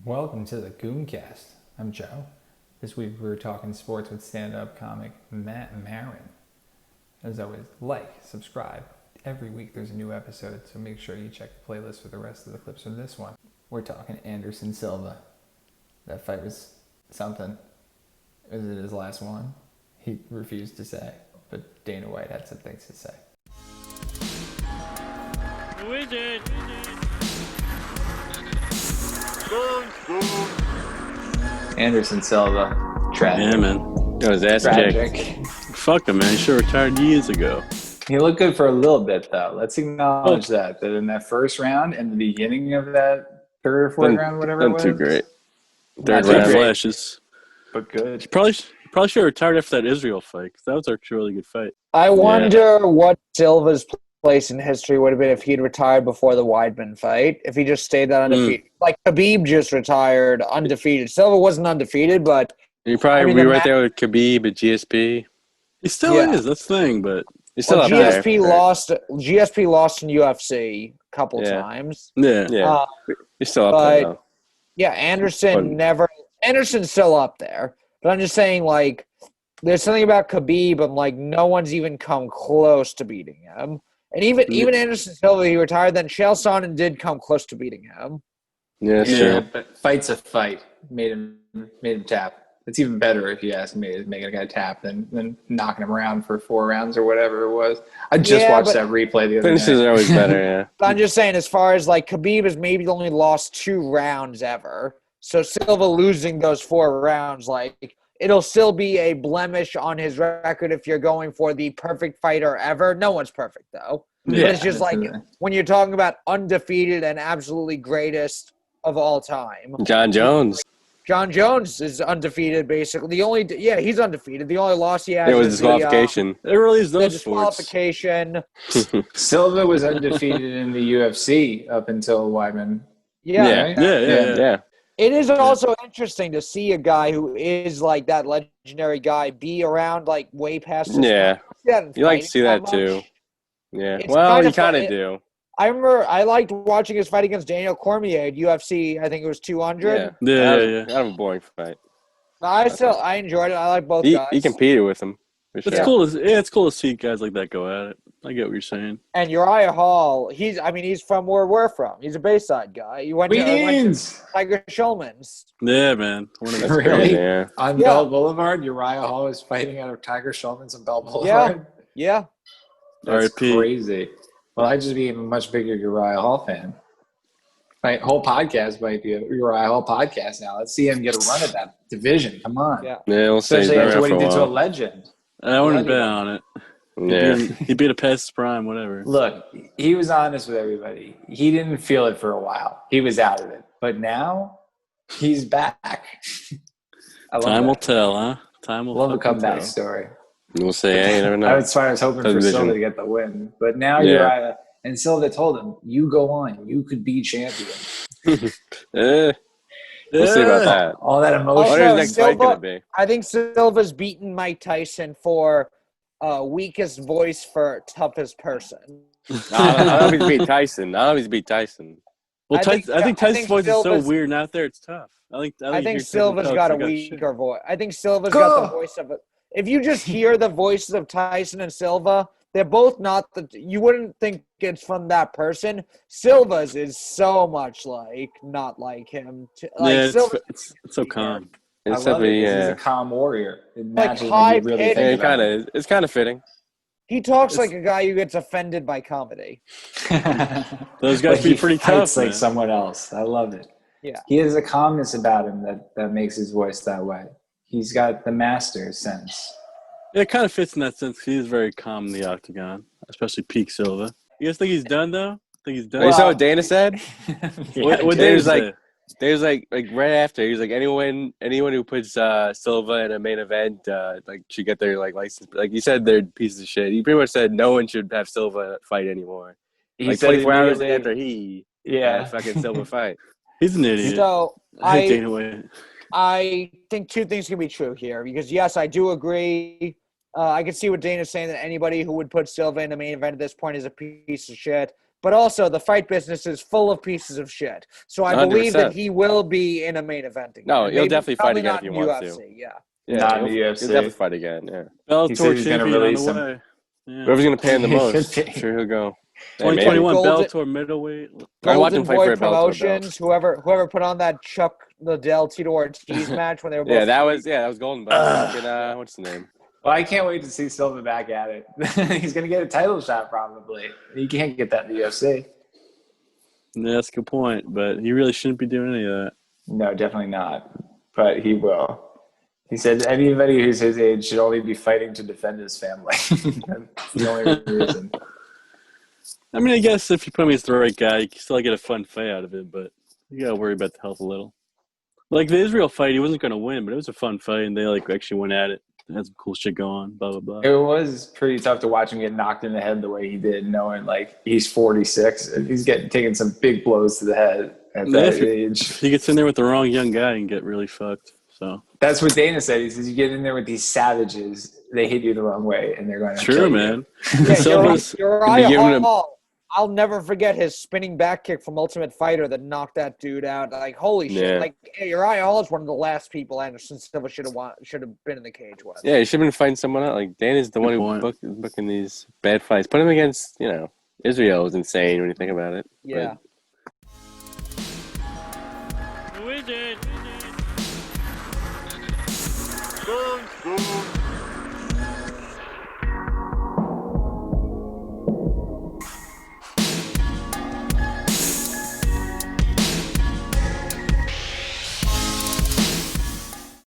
Welcome to the Goon Cast. I'm Joe. This week we were talking sports with stand-up comic Matt Maran. As always, like, subscribe. Every week there's a new episode, so make sure you check the playlist for the rest of the clips from this one. We're talking Anderson Silva. That fight was something. Was it his last one? He refused to say, but Dana White had some things to say. Who is it? Anderson Silva. Tragic. Yeah, man. Got his ass kicked. Fuck him, man. He should have retired years ago. He looked good for a little bit, though. Let's acknowledge that in that first round and the beginning of that third or fourth round, whatever it was. Not too great. Not Third too round great, flashes. but good. He probably should have retired after that Israel fight, because that was actually a really good fight. I wonder what Silva's place in history would have been if he'd retired before the Weidman fight. If he just stayed that undefeated. Like Khabib just retired undefeated. Silva wasn't undefeated, but He probably be right there with Khabib at GSP. He still is, that's the thing, but he's still up there. GSP lost in UFC a couple times. Yeah. He's still up there, though. Yeah, Anderson's still up there. But I'm just saying, like, there's something about Khabib, I'm like, no one's even come close to beating him. And even Anderson Silva, he retired, then Chael Sonnen did come close to beating him. Yeah, sure. But fight's a fight. Made him tap. It's even better if you ask me, making a guy tap than knocking him around for 4 rounds or whatever it was. I just watched that replay the other night. Finishes are always better, yeah. But I'm just saying, as far as, like, Khabib has maybe only lost 2 rounds ever. So Silva losing those 4 rounds, like, it'll still be a blemish on his record if you're going for the perfect fighter ever. No one's perfect, though. Yeah, but it's just like when you're talking about undefeated and absolutely greatest of all time. John Jones. John Jones is undefeated, basically. He's undefeated. The only loss he has It was is disqualification. It really is the those sports. disqualification. Silva was undefeated in the UFC up until Weidman. Yeah. It is also interesting to see a guy who is like that legendary guy be around like way past his Yeah. time. You like to see that, too. Yeah. Well, you kind of do. I remember I liked watching his fight against Daniel Cormier at UFC. I think it was 200. Yeah. Kind of a boring fight. I enjoyed it. I like both guys. He competed with him. It's cool. It's cool to see guys like that go at it. I get what you're saying. And Uriah Hall, he's from where we're from. He's a Bayside guy. He went to Tiger Schulman's. Yeah, man. Really? Yeah. On Bell Boulevard, Uriah Hall is fighting out of Tiger Schulman's on Bell Boulevard? Yeah. That's crazy. Well, I'd just be a much bigger Uriah Hall fan. My whole podcast might be a Uriah Hall podcast now. Let's see him get a run at that division. Come on. Yeah, we'll see. Especially after what he did to a legend. I wouldn't bet on it. Yeah. He beat a past his prime, whatever. Look, he was honest with everybody. He didn't feel it for a while. He was out of it. But now, he's back. Time will tell, huh? Time will love a tell. comeback story. We'll see. You never know. I was hoping for Silva to get the win. But now Uriah and Silva told him, you go on. You could be champion. We'll see about that. All that emotion. What is next fight going to be? I think Silva's beaten Mike Tyson for weakest voice for toughest person. I don't think he's beat Tyson. Well, I think Tyson's voice is so weird, and out there it's tough. I think Silva's got a weaker voice. I think Silva's got the voice of it. If you just hear the voices of Tyson and Silva, they're both not you wouldn't think it's from that person. Silva's is so much not like him. It's so calm. I love it. He's a calm warrior. It matches high when you really think about it. It's kind of fitting. He talks like a guy who gets offended by comedy. Those guys be pretty tough. Like someone else. I love it. Yeah. He has a calmness about him that makes his voice that way. He's got the master sense. Yeah, it kind of fits in that sense. He is very calm in the octagon, especially Peak Silva. You guys think he's done, though? You saw what Dana said? What Dana say? There's like right after he was like anyone who puts Silva in a main event should get their license. Like he said, they're pieces of shit. He pretty much said no one should have Silva fight anymore. He 24 hours after fucking Silva fight. He's an idiot. So Dana White. I think 2 things can be true here because yes, I do agree. I can see what Dana's saying that anybody who would put Silva in the main event at this point is a piece of shit. but also the fight business is full of pieces of shit. So I believe 100%. that he will be in a main event again. No, he'll definitely fight again not if he in wants UFC, to. Yeah. Yeah, Not in the UFC. He'll definitely fight again. Yeah. He said Bellator he's gonna champion on release the him. way. Yeah. Whoever's gonna pay him the He should most, be. I'm sure he'll go. Golden-2021 Golden- Bellator middleweight. Golden watch him fight Boy for a Bellator belt. Promotions, whoever put on that Chuck Liddell Tito Ortiz match when they were both that was Golden Boy. What's the name? Well, I can't wait to see Silva back at it. He's going to get a title shot probably. He can't get that in the UFC. Yeah, that's a good point, but he really shouldn't be doing any of that. No, definitely not. But he will. He said anybody who's his age should only be fighting to defend his family. That's the only reason. I mean, I guess if you put him against the right guy, you can still get a fun fight out of it, but you got to worry about the health a little. Like the Israel fight, he wasn't going to win, but it was a fun fight, and they actually went at it. They had some cool shit going, blah, blah, blah. It was pretty tough to watch him get knocked in the head the way he did, knowing he's 46 and he's taking some big blows to the head at that age. If he gets in there with the wrong young guy, he can get really fucked. So that's what Dana said. He says you get in there with these savages, they hit you the wrong way, and they're going to true, man. Uriah Hall. I'll never forget his spinning back kick from Ultimate Fighter that knocked that dude out. Holy shit! Uriah Hall is one of the last people Anderson Silva should have been in the cage with. Yeah, he should have been fighting someone else. Dana's the one who booking these bad fights. Put him against Israel is insane when you think about it. Yeah. We did. Goon.